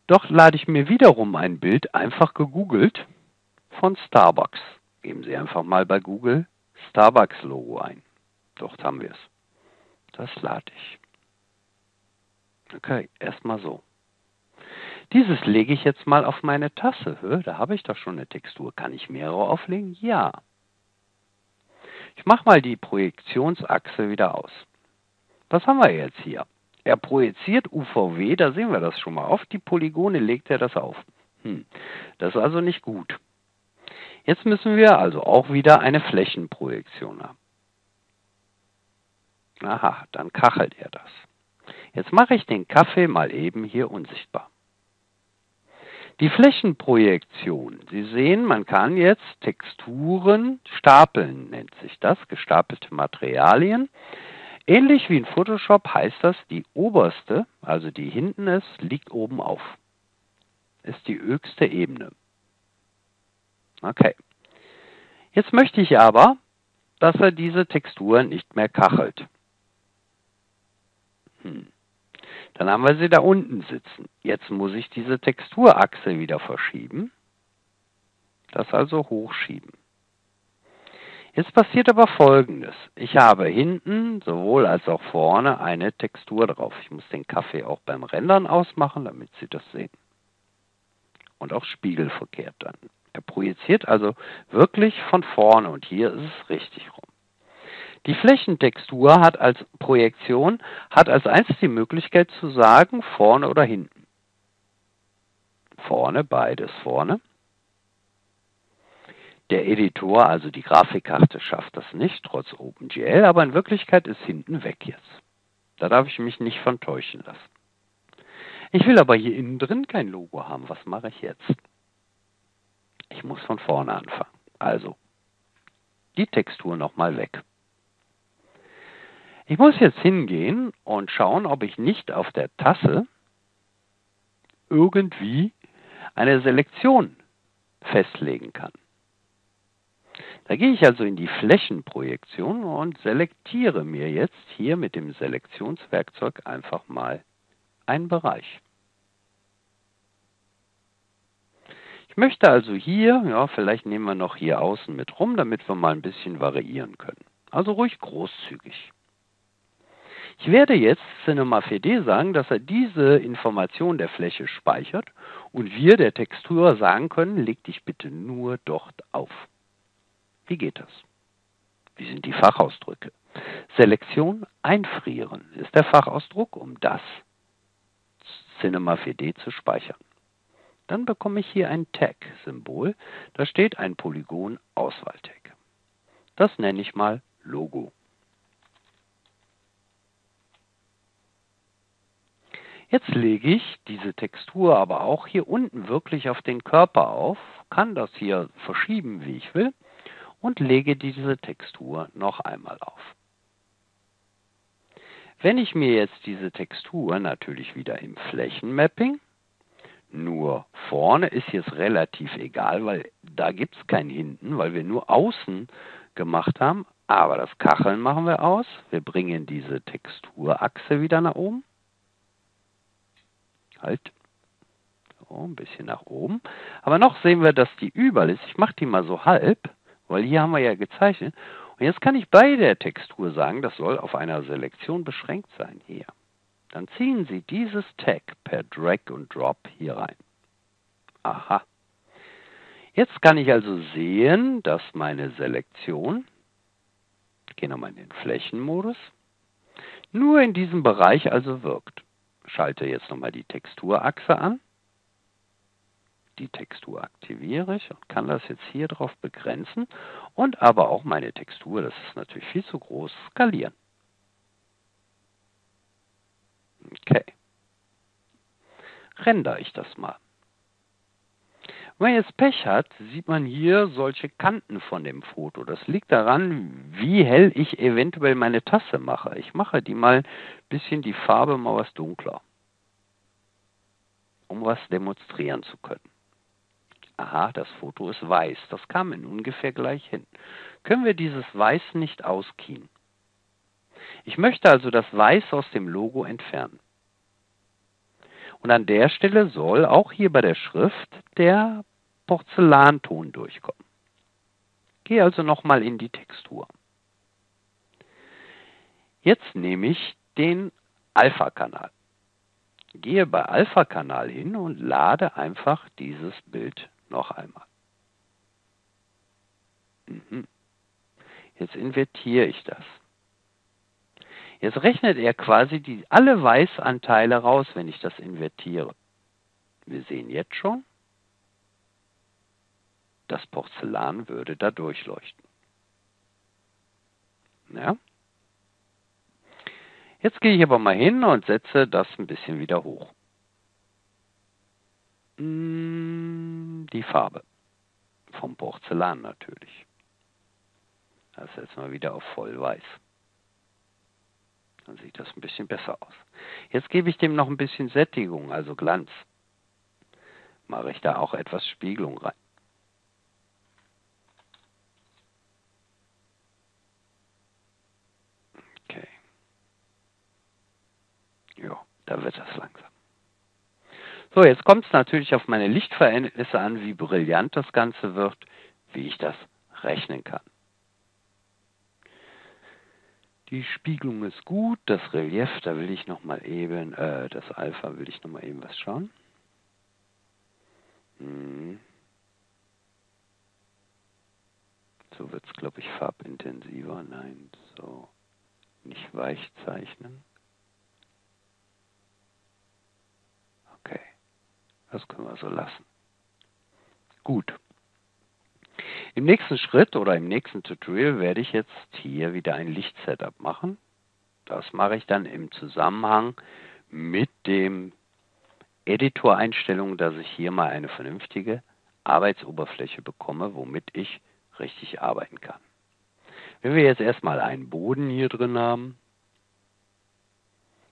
Doch lade ich mir wiederum ein Bild einfach gegoogelt von Starbucks. Geben Sie einfach mal bei Google Starbucks Logo ein. Dort haben wir es. Das lade ich. Okay, erstmal so. Dieses lege ich jetzt mal auf meine Tasse. Da habe ich doch schon eine Textur. Kann ich mehrere auflegen? Ja. Ich mache mal die Projektionsachse wieder aus. Was haben wir jetzt hier? Er projiziert UVW, da sehen wir das schon mal. Auf die Polygone legt er das auf. Das ist also nicht gut. Jetzt müssen wir also auch wieder eine Flächenprojektion haben. Aha, dann kachelt er das. Jetzt mache ich den Kaffee mal eben hier unsichtbar. Die Flächenprojektion. Sie sehen, man kann jetzt Texturen stapeln, nennt sich das, gestapelte Materialien. Ähnlich wie in Photoshop heißt das, die oberste, also die hinten ist, liegt oben auf. Ist die höchste Ebene. Okay. Jetzt möchte ich aber, dass er diese Textur nicht mehr kachelt. Dann haben wir sie da unten sitzen. Jetzt muss ich diese Texturachse wieder verschieben. Das also hochschieben. Jetzt passiert aber Folgendes. Ich habe hinten sowohl als auch vorne eine Textur drauf. Ich muss den Kaffee auch beim Rendern ausmachen, damit Sie das sehen. Und auch spiegelverkehrt dann. Er projiziert also wirklich von vorne und hier ist es richtig rum. Die Flächentextur hat als Projektion, hat als eins die Möglichkeit zu sagen, vorne oder hinten. Vorne, beides vorne. Der Editor, also die Grafikkarte, schafft das nicht, trotz OpenGL, aber in Wirklichkeit ist hinten weg jetzt. Da darf ich mich nicht von täuschen lassen. Ich will aber hier innen drin kein Logo haben. Was mache ich jetzt? Ich muss von vorne anfangen. Also, die Textur nochmal weg. Ich muss jetzt hingehen und schauen, ob ich nicht auf der Tasse irgendwie eine Selektion festlegen kann. Da gehe ich also in die Flächenprojektion und selektiere mir jetzt hier mit dem Selektionswerkzeug einfach mal einen Bereich. Ich möchte also hier, ja, vielleicht nehmen wir noch hier außen mit rum, damit wir mal ein bisschen variieren können. Also ruhig großzügig. Ich werde jetzt Cinema 4D sagen, dass er diese Information der Fläche speichert und wir der Textur sagen können, leg dich bitte nur dort auf. Wie geht das? Wie sind die Fachausdrücke? Selektion einfrieren ist der Fachausdruck, um das Cinema 4D zu speichern. Dann bekomme ich hier ein Tag-Symbol. Da steht ein Polygon-Auswahl-Tag. Das nenne ich mal Logo. Jetzt lege ich diese Textur aber auch hier unten wirklich auf den Körper auf, kann das hier verschieben, wie ich will, und lege diese Textur noch einmal auf. Wenn ich mir jetzt diese Textur natürlich wieder im Flächenmapping, nur vorne ist jetzt relativ egal, weil da gibt es kein Hinten, weil wir nur außen gemacht haben, aber das Kacheln machen wir aus. Wir bringen diese Texturachse wieder nach oben. Halt. So, ein bisschen nach oben. Aber noch sehen wir, dass die überall ist. Ich mache die mal so halb, weil hier haben wir ja gezeichnet. Und jetzt kann ich bei der Textur sagen, das soll auf einer Selektion beschränkt sein. Hier. Dann ziehen Sie dieses Tag per Drag und Drop hier rein. Aha. Jetzt kann ich also sehen, dass meine Selektion, ich gehe nochmal in den Flächenmodus, nur in diesem Bereich also wirkt. Schalte jetzt nochmal die Texturachse an. Die Textur aktiviere ich und kann das jetzt hier drauf begrenzen und aber auch meine Textur, das ist natürlich viel zu groß, skalieren. Okay. Rendere ich das mal. Wenn man jetzt Pech hat, sieht man hier solche Kanten von dem Foto. Das liegt daran, wie hell ich eventuell meine Tasse mache. Ich mache die mal ein bisschen die Farbe mal was dunkler, um was demonstrieren zu können. Aha, das Foto ist weiß. Das kam in ungefähr gleich hin. Können wir dieses Weiß nicht auskien? Ich möchte also das Weiß aus dem Logo entfernen. Und an der Stelle soll auch hier bei der Schrift der Porzellanton durchkommen. Gehe also nochmal in die Textur. Jetzt nehme ich den Alpha-Kanal. Gehe bei Alpha-Kanal hin und lade einfach dieses Bild noch einmal. Jetzt invertiere ich das. Jetzt rechnet er quasi alle Weißanteile raus, wenn ich das invertiere. Wir sehen jetzt schon, das Porzellan würde da durchleuchten. Ja? Jetzt gehe ich aber mal hin und setze das ein bisschen wieder hoch. Die Farbe vom Porzellan natürlich. Das jetzt mal wieder auf voll-weiß. Dann sieht das ein bisschen besser aus. Jetzt gebe ich dem noch ein bisschen Sättigung, also Glanz. Mache ich da auch etwas Spiegelung rein. Okay. Ja, da wird das langsam. So, jetzt kommt es natürlich auf meine Lichtverhältnisse an, wie brillant das Ganze wird, wie ich das rechnen kann. Die Spiegelung ist gut, das Relief, da will ich nochmal eben, das Alpha will ich nochmal eben was schauen. So wird es, glaube ich, farbintensiver. Nein, so nicht weich zeichnen. Okay, das können wir so lassen. Gut. Im nächsten Schritt oder im nächsten Tutorial werde ich jetzt hier wieder ein Lichtsetup machen. Das mache ich dann im Zusammenhang mit dem Editor-Einstellungen, dass ich hier mal eine vernünftige Arbeitsoberfläche bekomme, womit ich richtig arbeiten kann. Wenn wir jetzt erstmal einen Boden hier drin haben,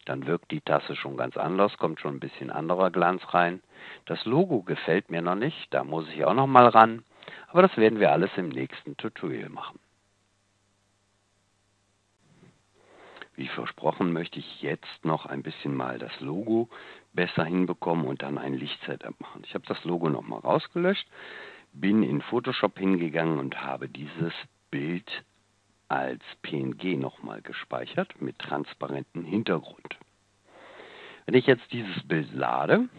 dann wirkt die Tasse schon ganz anders, kommt schon ein bisschen anderer Glanz rein. Das Logo gefällt mir noch nicht, da muss ich auch noch mal ran, aber das werden wir alles im nächsten Tutorial machen. Wie versprochen möchte ich jetzt noch ein bisschen mal das Logo besser hinbekommen und dann ein Lichtsetup machen. Ich habe das Logo noch mal rausgelöscht, bin in Photoshop hingegangen und habe dieses Bild als PNG nochmal gespeichert mit transparentem Hintergrund. Wenn ich jetzt dieses Bild lade,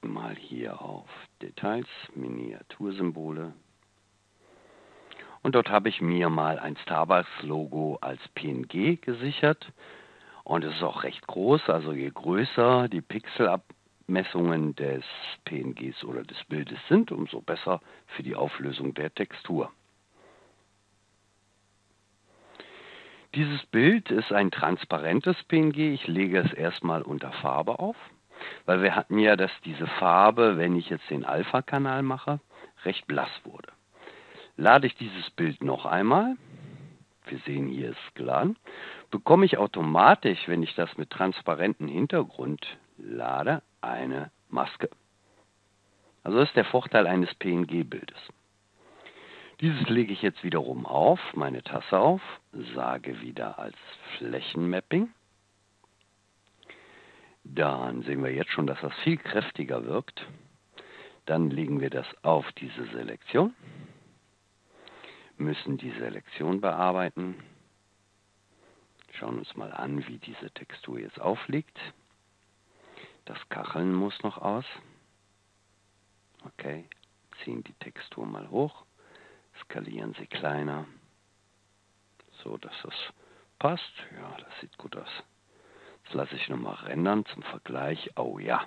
mal hier auf Details, Miniatursymbole, und dort habe ich mir mal ein Starbucks-Logo als PNG gesichert und es ist auch recht groß, also je größer die Pixelabmessungen des PNGs oder des Bildes sind, umso besser für die Auflösung der Textur. Dieses Bild ist ein transparentes PNG. Ich lege es erstmal unter Farbe auf, weil wir hatten ja, dass diese Farbe, wenn ich jetzt den Alpha-Kanal mache, recht blass wurde. Lade ich dieses Bild noch einmal, wir sehen, hier ist es geladen, bekomme ich automatisch, wenn ich das mit transparentem Hintergrund lade, eine Maske. Also das ist der Vorteil eines PNG-Bildes. Dieses lege ich jetzt wiederum auf, meine Tasse auf, sage wieder als Flächenmapping. Dann sehen wir jetzt schon, dass das viel kräftiger wirkt. Dann legen wir das auf diese Selektion, müssen die Selektion bearbeiten. Schauen uns mal an, wie diese Textur jetzt aufliegt. Das Kacheln muss noch aus. Okay, ziehen die Textur mal hoch, skalieren sie kleiner, so dass das passt. Ja, das sieht gut aus. Das lasse ich nochmal rendern zum Vergleich. Oh ja,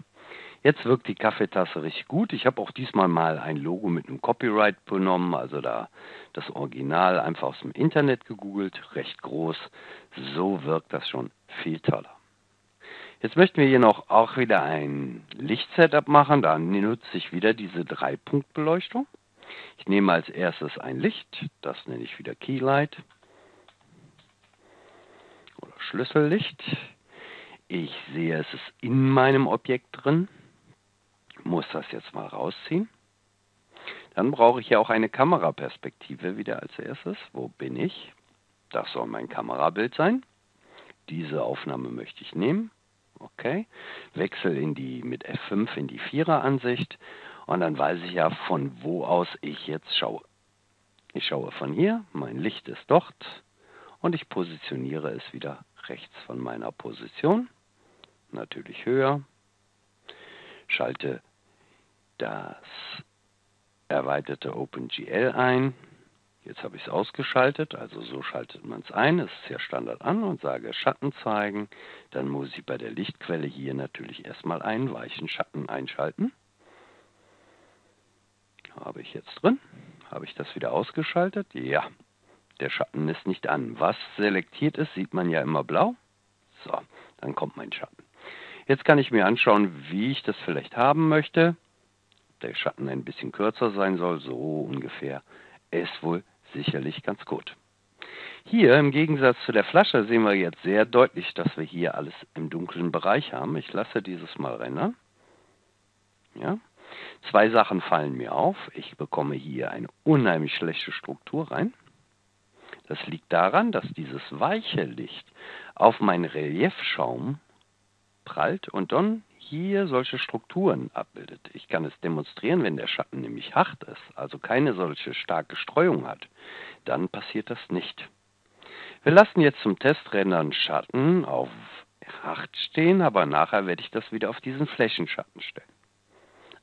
jetzt wirkt die Kaffeetasse richtig gut. Ich habe auch diesmal mal ein Logo mit einem Copyright genommen, also da das Original einfach aus dem Internet gegoogelt, recht groß. So wirkt das schon viel toller. Jetzt möchten wir hier noch auch wieder ein Lichtsetup machen. Da nutze ich wieder diese 3-Punkt-Beleuchtung. Ich nehme als erstes ein Licht, das nenne ich wieder Keylight oder Schlüssellicht. Ich sehe, es ist in meinem Objekt drin, muss das jetzt mal rausziehen. Dann brauche ich ja auch eine Kameraperspektive wieder als erstes. Wo bin ich? Das soll mein Kamerabild sein. Diese Aufnahme möchte ich nehmen. Okay. Wechsel mit F5 in die 4er-Ansicht und dann weiß ich ja, von wo aus ich jetzt schaue. Ich schaue von hier, mein Licht ist dort und ich positioniere es wieder rechts von meiner Position. Natürlich höher, schalte das erweiterte OpenGL ein. Jetzt habe ich es ausgeschaltet, also so schaltet man es ein, es ist ja Standard an und sage Schatten zeigen. Dann muss ich bei der Lichtquelle hier natürlich erstmal einen weichen Schatten einschalten. Habe ich jetzt drin. Habe ich das wieder ausgeschaltet? Ja, der Schatten ist nicht an. Was selektiert ist, sieht man ja immer blau. So, dann kommt mein Schatten. Jetzt kann ich mir anschauen, wie ich das vielleicht haben möchte. Der Schatten ein bisschen kürzer sein soll, so ungefähr. Ist wohl sicherlich ganz gut. Hier im Gegensatz zu der Flasche sehen wir jetzt sehr deutlich, dass wir hier alles im dunklen Bereich haben. Ich lasse dieses mal rendern. Ja. Zwei Sachen fallen mir auf. Ich bekomme hier eine unheimlich schlechte Struktur rein. Das liegt daran, dass dieses weiche Licht auf meinen Reliefschaum prallt und dann hier solche Strukturen abbildet. Ich kann es demonstrieren, wenn der Schatten nämlich hart ist, also keine solche starke Streuung hat, dann passiert das nicht. Wir lassen jetzt zum Testrendern Schatten auf 8 stehen, aber nachher werde ich das wieder auf diesen Flächenschatten stellen.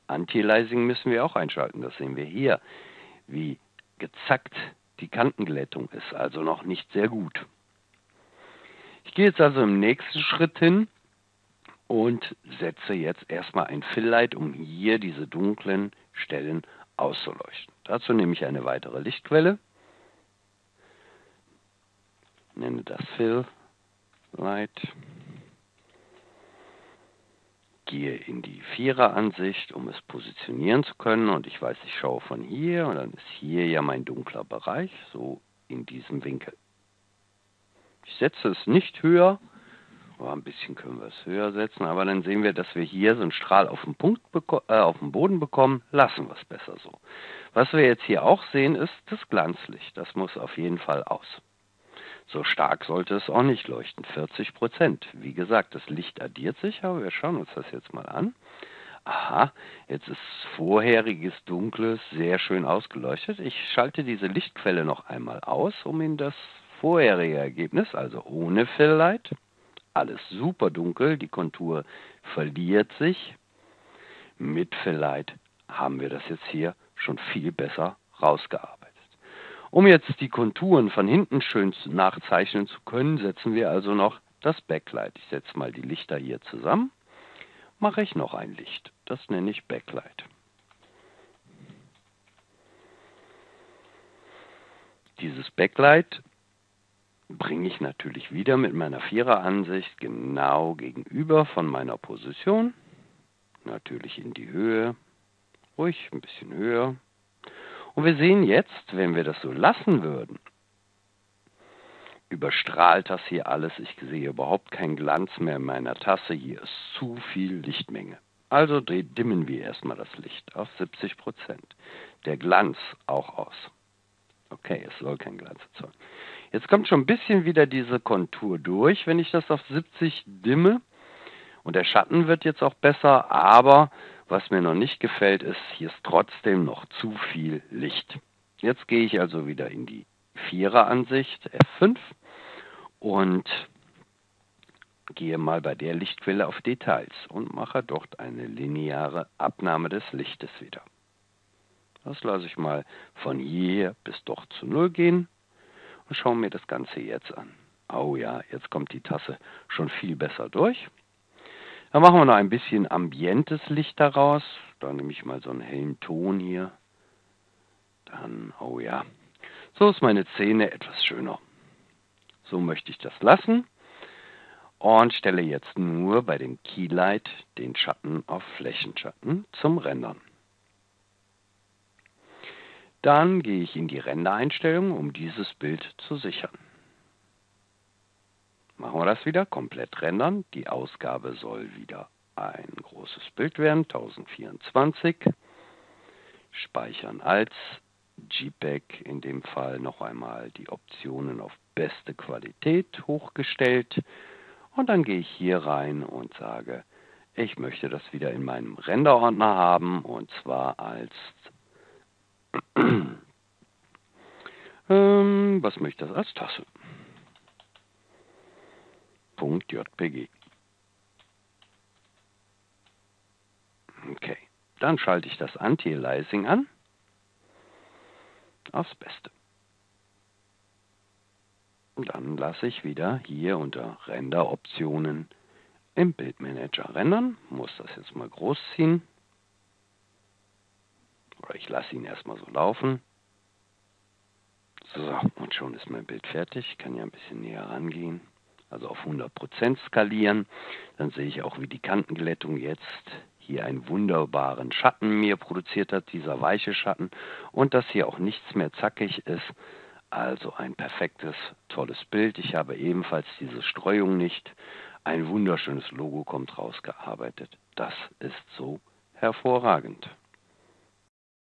Anti-Aliasing müssen wir auch einschalten, das sehen wir hier, wie gezackt die Kantenglättung ist, also noch nicht sehr gut. Ich gehe jetzt also im nächsten Schritt hin und setze jetzt erstmal ein Fill-Light, um hier diese dunklen Stellen auszuleuchten. Dazu nehme ich eine weitere Lichtquelle, nenne das Fill-Light, gehe in die Vierer-Ansicht, um es positionieren zu können, und ich weiß, ich schaue von hier und dann ist hier ja mein dunkler Bereich, so in diesem Winkel. Ich setze es nicht höher, aber ein bisschen können wir es höher setzen, aber dann sehen wir, dass wir hier so einen Strahl auf dem Boden bekommen, lassen wir es besser so. Was wir jetzt hier auch sehen, ist das Glanzlicht, das muss auf jeden Fall aus. So stark sollte es auch nicht leuchten, 40%. Wie gesagt, das Licht addiert sich, aber wir schauen uns das jetzt mal an. Aha, jetzt ist vorheriges Dunkles sehr schön ausgeleuchtet. Ich schalte diese Lichtquelle noch einmal aus, um Ihnen das vorherige Ergebnis, also ohne Fill-Light, alles super dunkel, die Kontur verliert sich. Mit Fill-Light haben wir das jetzt hier schon viel besser rausgearbeitet. Um jetzt die Konturen von hinten schön nachzeichnen zu können, setzen wir also noch das Backlight. Ich setze mal die Lichter hier zusammen, mache ich noch ein Licht. Das nenne ich Backlight. Dieses Backlight bringe ich natürlich wieder mit meiner Vierer-Ansicht genau gegenüber von meiner Position. Natürlich in die Höhe, ruhig ein bisschen höher. Und wir sehen jetzt, wenn wir das so lassen würden, überstrahlt das hier alles. Ich sehe überhaupt keinen Glanz mehr in meiner Tasse. Hier ist zu viel Lichtmenge. Also dimmen wir erstmal das Licht auf 70%. Der Glanz auch aus. Okay, es soll kein Glanz erzeugen. Jetzt kommt schon ein bisschen wieder diese Kontur durch, wenn ich das auf 70 dimme. Und der Schatten wird jetzt auch besser, aber was mir noch nicht gefällt, ist, hier ist trotzdem noch zu viel Licht. Jetzt gehe ich also wieder in die Vierer-Ansicht, F5, und gehe mal bei der Lichtquelle auf Details und mache dort eine lineare Abnahme des Lichtes wieder. Das lasse ich mal von hier bis dort zu 0 gehen und schaue mir das Ganze jetzt an. Oh ja, jetzt kommt die Tasse schon viel besser durch. Dann machen wir noch ein bisschen ambientes Licht daraus. Da nehme ich mal so einen hellen Ton hier. Dann, oh ja, so ist meine Szene etwas schöner. So möchte ich das lassen und stelle jetzt nur bei dem Keylight den Schatten auf Flächenschatten zum Rendern. Dann gehe ich in die Rendereinstellungen, um dieses Bild zu sichern. Machen wir das wieder, komplett rendern. Die Ausgabe soll wieder ein großes Bild werden, 1024. Speichern als JPEG, in dem Fall noch einmal die Optionen auf beste Qualität hochgestellt. Und dann gehe ich hier rein und sage, ich möchte das wieder in meinem Renderordner haben, und zwar als, was möchte ich das als Tasse? .jpg. Okay, dann schalte ich das Anti-Aliasing an, aufs Beste. Und dann lasse ich wieder hier unter Render-Optionen im Bildmanager rendern. Muss das jetzt mal groß ziehen. Oder ich lasse ihn erstmal so laufen. So, und schon ist mein Bild fertig. Ich kann ja ein bisschen näher rangehen. Also auf 100% skalieren. Dann sehe ich auch, wie die Kantenglättung jetzt hier einen wunderbaren Schatten mir produziert hat, dieser weiche Schatten. Und dass hier auch nichts mehr zackig ist. Also ein perfektes, tolles Bild. Ich habe ebenfalls diese Streuung nicht. Ein wunderschönes Logo kommt rausgearbeitet. Das ist so hervorragend.